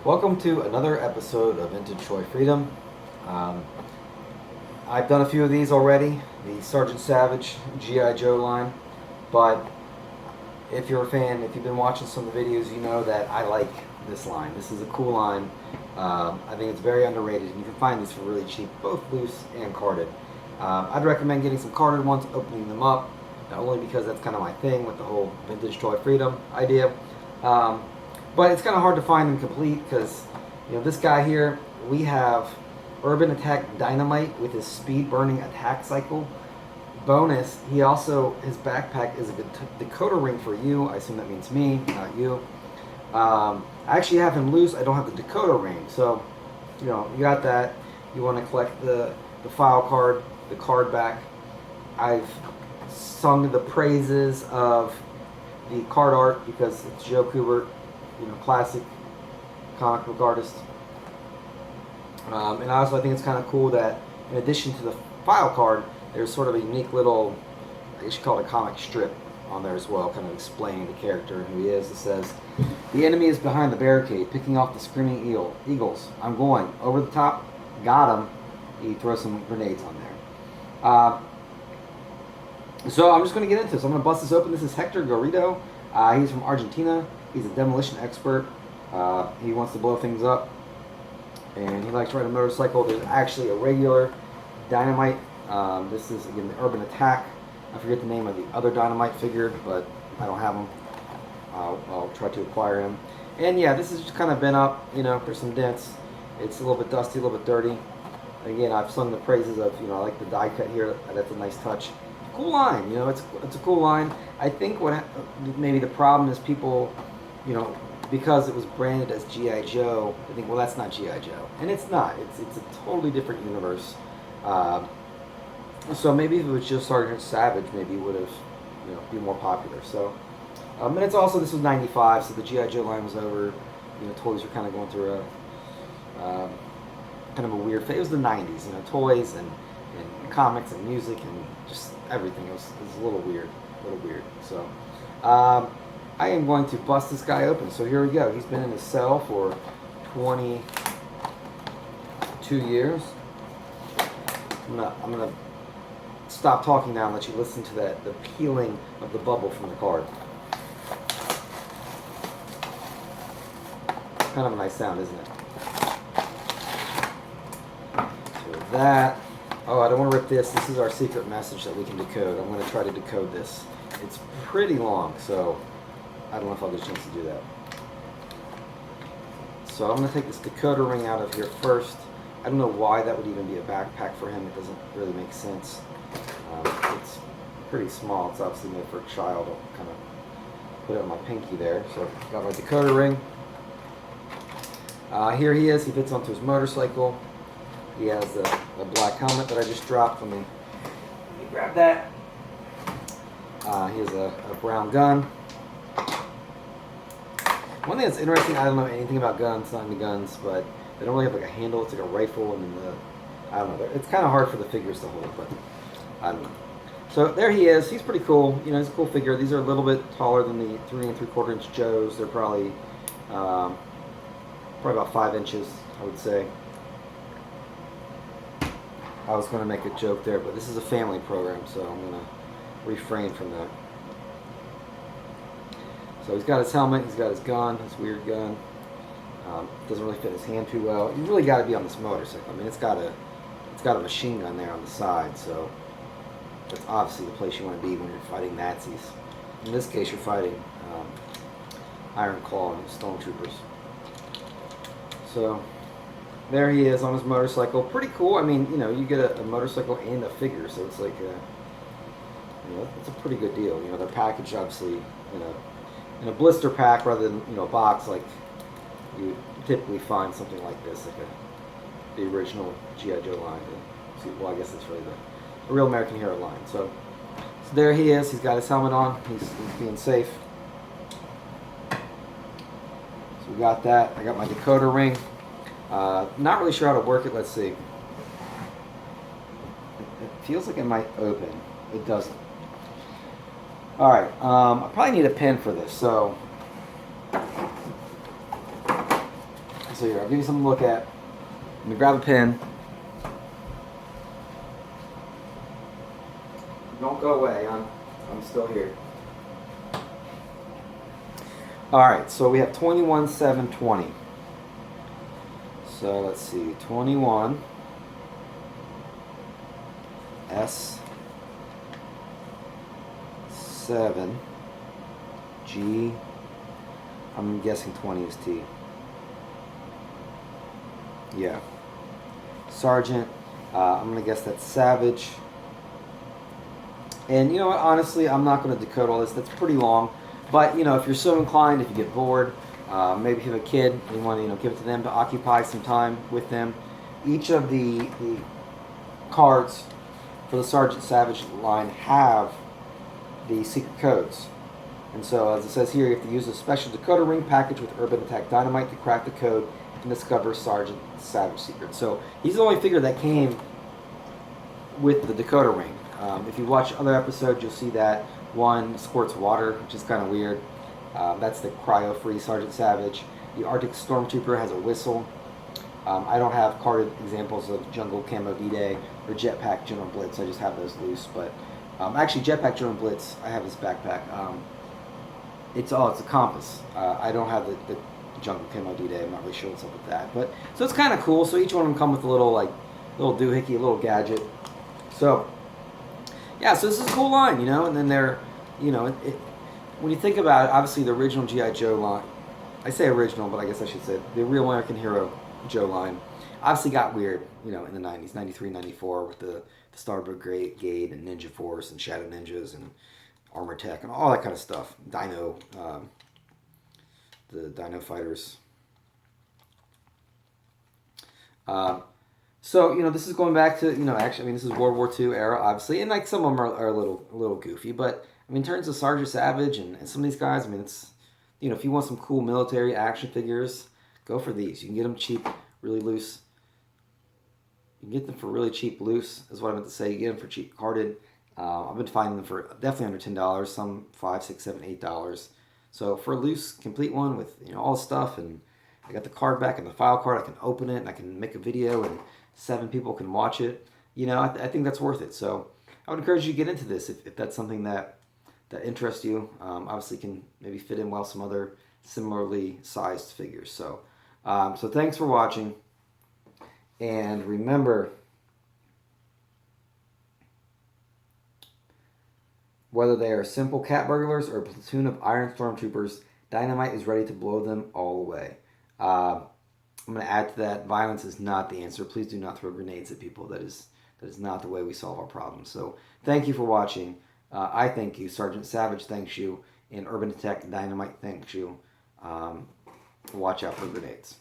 Welcome to another episode of Vintage Toy Freedom. Um, I've done a few of these already, the Sergeant Savage G.I. Joe line, but if you're a fan, if you've been watching some of the videos, you know that I like this line. This is a cool line. I think it's very underrated, and you can find these for really cheap, both loose and carded. I'd recommend getting some carded ones, opening them up, not only because that's kind of my thing with the whole Vintage Toy Freedom idea, but it's kind of hard to find them complete because, this guy here, we have Urban Attack Dynamite with his speed burning attack cycle. Bonus, he also, his backpack is a Decoder Ring for you. I assume that means me, not you. I actually have him loose. I don't have the Decoder Ring. So, you got that. You want to collect the file card, the card back. I've sung the praises of the card art because it's Joe Kubert, classic comic book artist. And also I think it's kind of cool that in addition to the file card, there's sort of a unique little, I guess you call it a comic strip on there as well, kind of explaining the character and who he is. It says, "The enemy is behind the barricade, picking off the screaming eagles. I'm going. Over the top. Got him." He throws some grenades on there. So I'm just going to get into this. I'm going to bust this open. This is Hector Garrido. He's from Argentina. He's a demolition expert. He wants to blow things up. And he likes to ride a motorcycle. There's actually a regular Dynamite. This is, again, the Urban Attack. I forget the name of the other Dynamite figure, but I don't have him. I'll try to acquire him. And yeah, this has just kind of been up. There's some dents. It's a little bit dusty, a little bit dirty. Again, I've sung the praises of, I like the die cut here. That's a nice touch. Cool line, it's a cool line. I think what maybe the problem is people, because it was branded as G.I. Joe, I think, well, that's not G.I. Joe. And it's not. It's a totally different universe. So maybe if it was just Sergeant Savage, maybe it would have, be more popular. So, and it's also, this was 95, so the G.I. Joe line was over. Toys were kind of going through a, kind of a weird phase. It was the 90s, toys and comics and music and just everything. It was a little weird, So, I am going to bust this guy open. So here we go. He's been in his cell for 22 years. I'm gonna stop talking now and let you listen to the peeling of the bubble from the card. Kind of a nice sound, isn't it? So that. Oh, I don't want to rip this. This is our secret message that we can decode. I'm going to try to decode this. It's pretty long, so I don't know if I'll get a chance to do that. So I'm going to take this Decoder Ring out of here first. I don't know why that would even be a backpack for him. It doesn't really make sense. It's pretty small. It's obviously made for a child. I'll kind of put it on my pinky there. So I've got my Decoder Ring. Here he is. He fits onto his motorcycle. He has a black helmet that I just dropped. Let me grab that. He has a brown gun. One thing that's interesting, I don't know anything about guns, not into guns, but they don't really have like a handle. It's like a rifle, and then I don't know. It's kind of hard for the figures to hold, but I don't know. So there he is. He's pretty cool. He's a cool figure. These are a little bit taller than the 3 3/4 inch Joes. They're probably about 5 inches, I would say. I was going to make a joke there, but this is a family program, so I'm going to refrain from that. So he's got his helmet, he's got his gun, his weird gun. Doesn't really fit his hand too well. You really got to be on this motorcycle. I mean, it's got a machine gun there on the side, so that's obviously the place you want to be when you're fighting Nazis. In this case, you're fighting Iron Claw and Stormtroopers. So there he is on his motorcycle. Pretty cool. I mean, you get a motorcycle and a figure, so it's like, it's a pretty good deal. They're packaged, obviously, in a blister pack rather than, a box like you typically find something like this, like the original G.I. Joe line. Well, I guess it's really the real American Hero line. So there he is. He's got his helmet on. He's being safe. So we got that. I got my Decoder Ring. Not really sure how to work it. Let's see. It feels like it might open. It doesn't. Alright, I probably need a pin for this, so So here, I'll give you something to look at. Let me grab a pen. Don't go away. I'm still here. All right, so we have 21,720. So let's see, 21 S 7 G. I'm guessing 20 is T. Yeah. Sergeant. I'm gonna guess that's Savage. And you know what? Honestly, I'm not going to decode all this. That's pretty long. But you know, if you're so inclined, if you get bored, maybe if you have a kid, and you want to give it to them to occupy some time with them. Each of the cards for the Sergeant Savage line have the secret codes. And so, as it says here, you have to use a special Decoder Ring package with Urban Attack Dynamite to crack the code and discover Sergeant Savage secret. So he's the only figure that came with the Decoder Ring. If you watch other episodes, you'll see that one squirts water, which is kind of weird. That's the cryo-free Sergeant Savage. The Arctic Stormtrooper has a whistle. I don't have carded examples of Jungle Camo D-Day or Jetpack General Blitz. I just have those loose. But actually, Jetpack General Blitz, I have this backpack. It's a compass. I don't have the Jungle Camo D-Day. I'm not really sure what's up with that. But so it's kind of cool. So each one of them come with a little doohickey, a little gadget. So yeah, so this is a cool line, you know, and then they're, you know, when you think about it, obviously the original G.I. Joe line, I say original, but I guess I should say the real American Hero Joe line, obviously got weird, you know, in the 90s, 93, 94, with the Star Brigade and Ninja Force and Shadow Ninjas and Armor Tech and all that kind of stuff. Dino, the Dino Fighters. So, you know, this is going back to, you know, actually, I mean, this is World War II era, obviously, and like some of them are a little goofy, but I mean, in terms of Sergeant Savage and some of these guys, I mean, it's, you know, if you want some cool military action figures, go for these. You can get them cheap, really loose. You can get them for really cheap loose, is what I meant to say. You get them for cheap carded. I've been finding them for definitely under $10, some $5, $6, $7, $8. So for a loose, complete one with, you know, all the stuff, and I got the card back and the file card, I can open it and I can make a video and 7 people can watch it. You know, I think that's worth it. So I would encourage you to get into this if that's something that interests you. Obviously can maybe fit in well some other similarly sized figures. So, so thanks for watching. And remember, whether they are simple cat burglars or a platoon of iron stormtroopers, Dynamite is ready to blow them all away. I'm going to add to that, violence is not the answer. Please do not throw grenades at people. That is not the way we solve our problems. So thank you for watching. I thank you. Sergeant Savage thanks you. And Urban Attack Dynamite thanks you. Watch out for grenades.